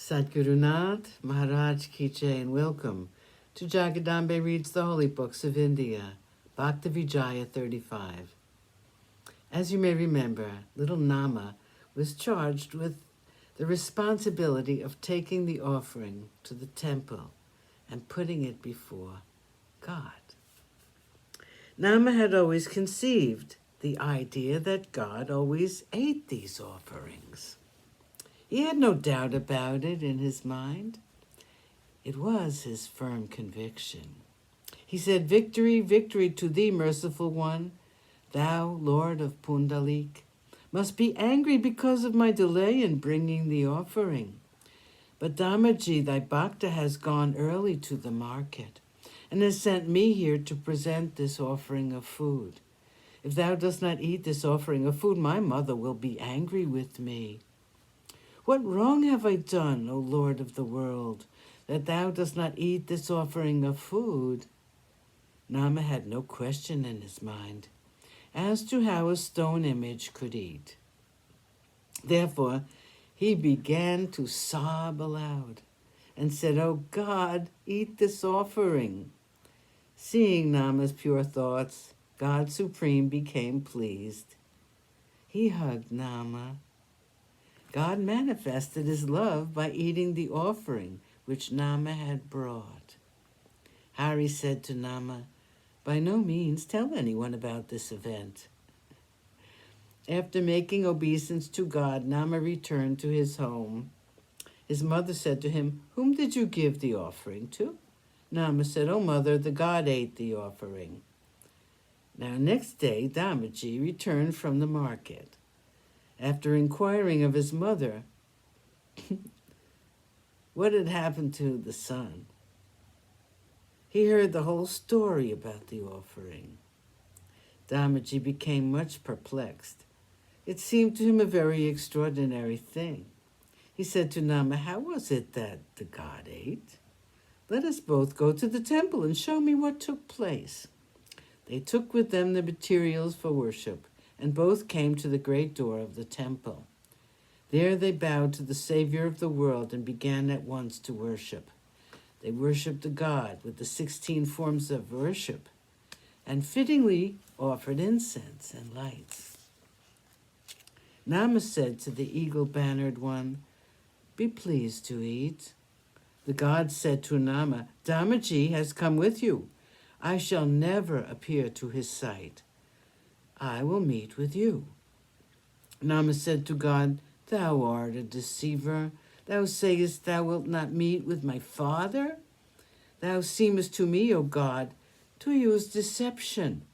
Sadhgurunath Maharaj Ki Jai, and welcome to Jagadambe Reads the Holy Books of India, Bhaktavijaya35. As you may remember, little Nama was charged with the responsibility of taking the offering to the temple and putting it before God. Nama had always conceived the idea that God always ate these offerings. He had no doubt about it in his mind. It was his firm conviction. He said, "Victory, victory to thee, merciful one. Thou, Lord of Pundalik, must be angry because of my delay in bringing the offering. But Damaji, thy Bhakta, has gone early to the market and has sent me here to present this offering of food. If thou dost not eat this offering of food, my mother will be angry with me. What wrong have I done, O Lord of the world, that thou dost not eat this offering of food?" Nama had no question in his mind as to how a stone image could eat. Therefore, he began to sob aloud and said, "O God, eat this offering." Seeing Nama's pure thoughts, God Supreme became pleased. He hugged Nama. God manifested his love by eating the offering which Nama had brought. Hari said to Nama, "By no means tell anyone about this event." After making obeisance to God, Nama returned to his home. His mother said to him, "Whom did you give the offering to?" Nama said, "O mother, the god ate the offering." Now next day, Damaji returned from the market. After inquiring of his mother what had happened to the son, he heard the whole story about the offering. Damaji became much perplexed. It seemed to him a very extraordinary thing. He said to Nama, "How was it that the god ate? Let us both go to the temple and show me what took place." They took with them the materials for worship, and both came to the great door of the temple. There they bowed to the Savior of the world and began at once to worship. They worshipped the god with the 16 forms of worship, and fittingly offered incense and lights. Nama said to the eagle-bannered one, "Be pleased to eat." The god said to Nama, "Damaji has come with you. I shall never appear to his sight. I will meet with you." Nama said to God, "Thou art a deceiver. Thou sayest thou wilt not meet with my father? Thou seemest to me, O God, to use deception."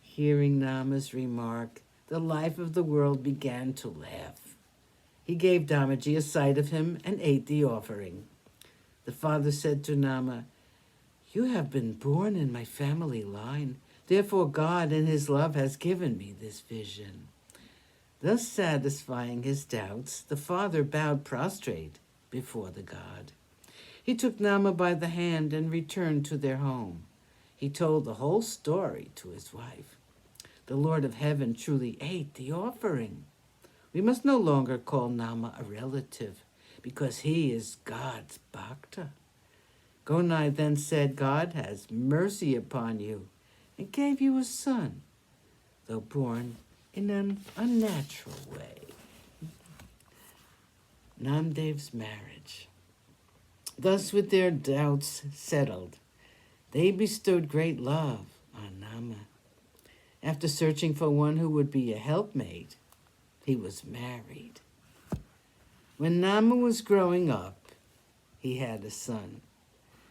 Hearing Nama's remark, the life of the world began to laugh. He gave Damaji a sight of him and ate the offering. The father said to Nama, "You have been born in my family line. Therefore God in his love has given me this vision." Thus satisfying his doubts, the father bowed prostrate before the god. He took Nama by the hand and returned to their home. He told the whole story to his wife. The Lord of Heaven truly ate the offering. We must no longer call Nama a relative, because he is God's Bhakta. Gonai then said, "God has mercy upon you and gave you a son, though born in an unnatural way." Namdev's marriage. Thus, with their doubts settled, they bestowed great love on Nama. After searching for one who would be a helpmate, he was married. When Nama was growing up, he had a son.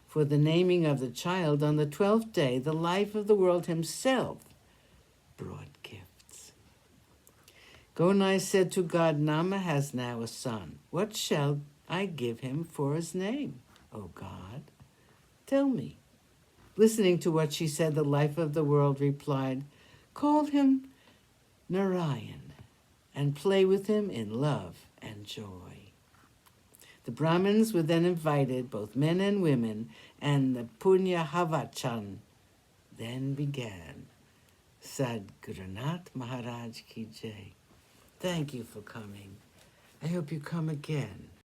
For the naming of the child on the 12th day, the life of the world himself brought gifts. Gonai said to God, "Nama has now a son. What shall I give him for his name, O God? Tell me." Listening to what she said, the life of the world replied, "Call him Narayan and play with him in love and joy." The Brahmins were then invited, both men and women, and the Punya Havachan then began. Sadhgurunath Maharaj Ki Jai. Thank you for coming. I hope you come again.